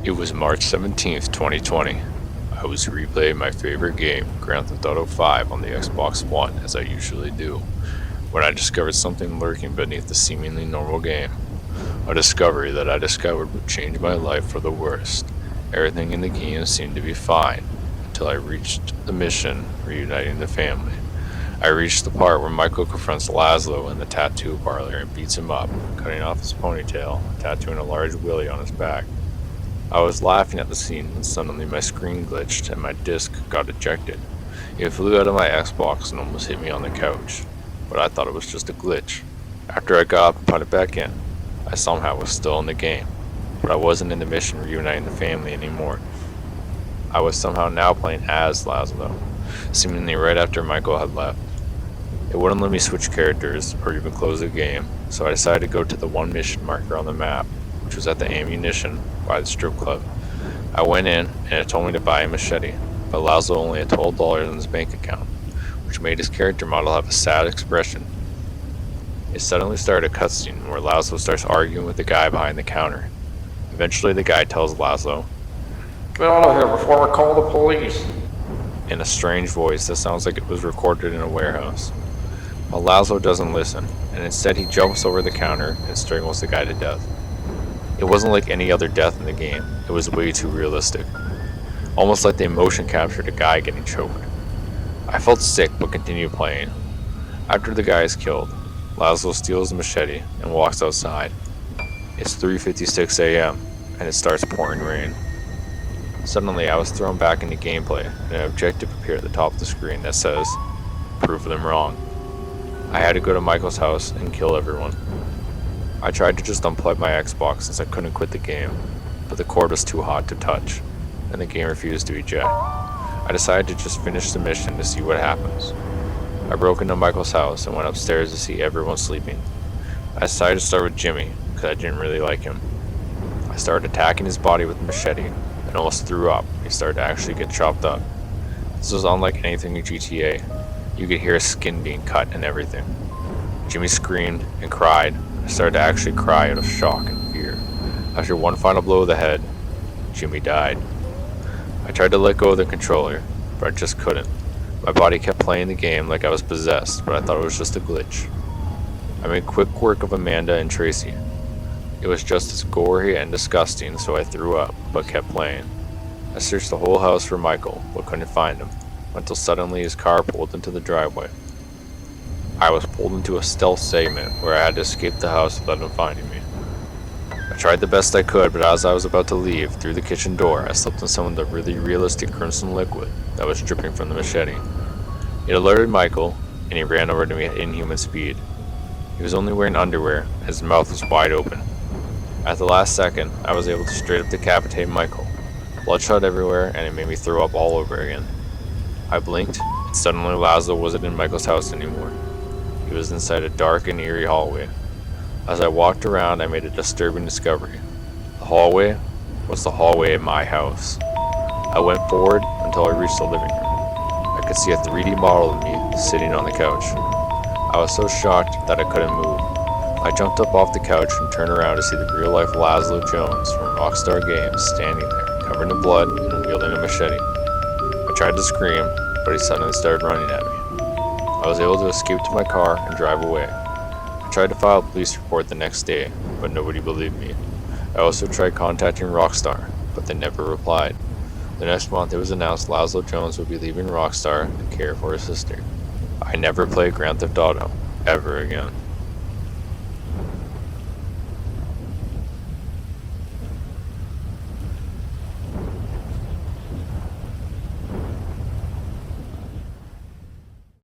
It was March 17th, 2020. I was replaying my favorite game, Grand Theft Auto 5, on the Xbox One, as I usually do, when I discovered something lurking beneath the seemingly normal game. A discovery that I discovered would change my life for the worst. Everything in the game seemed to be fine, until I reached the mission, reuniting the family. I reached the part where Michael confronts Laszlo in the tattoo parlor and beats him up, cutting off his ponytail and tattooing a large willy on his back. I was laughing at the scene when suddenly my screen glitched and my disc got ejected. It flew out of my Xbox and almost hit me on the couch, but I thought it was just a glitch. After I got up and put it back in, I somehow was still in the game, but I wasn't in the mission reuniting the family anymore. I was somehow now playing as Laszlo, seemingly right after Michael had left. It wouldn't let me switch characters or even close the game, so I decided to go to the one mission marker on the map, which was at the ammunition by the strip club. I went in and it told me to buy a machete, but Laszlo only had $12 in his bank account, which made his character model have a sad expression. It suddenly started a cutscene where Laszlo starts arguing with the guy behind the counter. Eventually the guy tells Laszlo, "Get out of here before I call the police." in a strange voice that sounds like it was recorded in a warehouse. But Laszlo doesn't listen, and instead he jumps over the counter and strangles the guy to death. It wasn't like any other death in the game, it was way too realistic. Almost like they motion captured a guy getting choked. I felt sick but continued playing. After the guy is killed, Laszlo steals the machete and walks outside. It's 3:56 a.m. and it starts pouring rain. Suddenly I was thrown back into gameplay and an objective appeared at the top of the screen that says, "Prove them wrong." I had to go to Michael's house and kill everyone. I tried to just unplug my Xbox since I couldn't quit the game, but the cord was too hot to touch, and the game refused to eject. I decided to just finish the mission to see what happens. I broke into Michael's house and went upstairs to see everyone sleeping. I decided to start with Jimmy, because I didn't really like him. I started attacking his body with a machete, and almost threw up. He started to actually get chopped up. This was unlike anything in GTA. You could hear his skin being cut and everything. Jimmy screamed and cried. I started to actually cry out of shock and fear. After one final blow of the head, Jimmy died. I tried to let go of the controller, but I just couldn't. My body kept playing the game like I was possessed, but I thought it was just a glitch. I made quick work of Amanda and Tracy. It was just as gory and disgusting, so I threw up, but kept playing. I searched the whole house for Michael, but couldn't find him, until suddenly his car pulled into the driveway. I was pulled into a stealth segment where I had to escape the house without him finding me. I tried the best I could, but as I was about to leave through the kitchen door, I slipped on some of the really realistic crimson liquid that was dripping from the machete. It alerted Michael, and he ran over to me at inhuman speed. He was only wearing underwear, and his mouth was wide open. At the last second, I was able to straight up decapitate Michael. Bloodshot everywhere, and it made me throw up all over again. I blinked, and suddenly Laszlo wasn't in Michael's house anymore. He was inside a dark and eerie hallway. As I walked around, I made a disturbing discovery. The hallway was the hallway in my house. I went forward until I reached the living room. I could see a 3D model of me sitting on the couch. I was so shocked that I couldn't move. I jumped up off the couch and turned around to see the real-life Laszlo Jones from Rockstar Games standing there, covered in blood and wielding a machete. I tried to scream, but he suddenly started running at me. I was able to escape to my car and drive away. I tried to file a police report the next day, but nobody believed me. I also tried contacting Rockstar, but they never replied. The next month it was announced Laszlo Jones would be leaving Rockstar to care for his sister. I never played Grand Theft Auto ever again.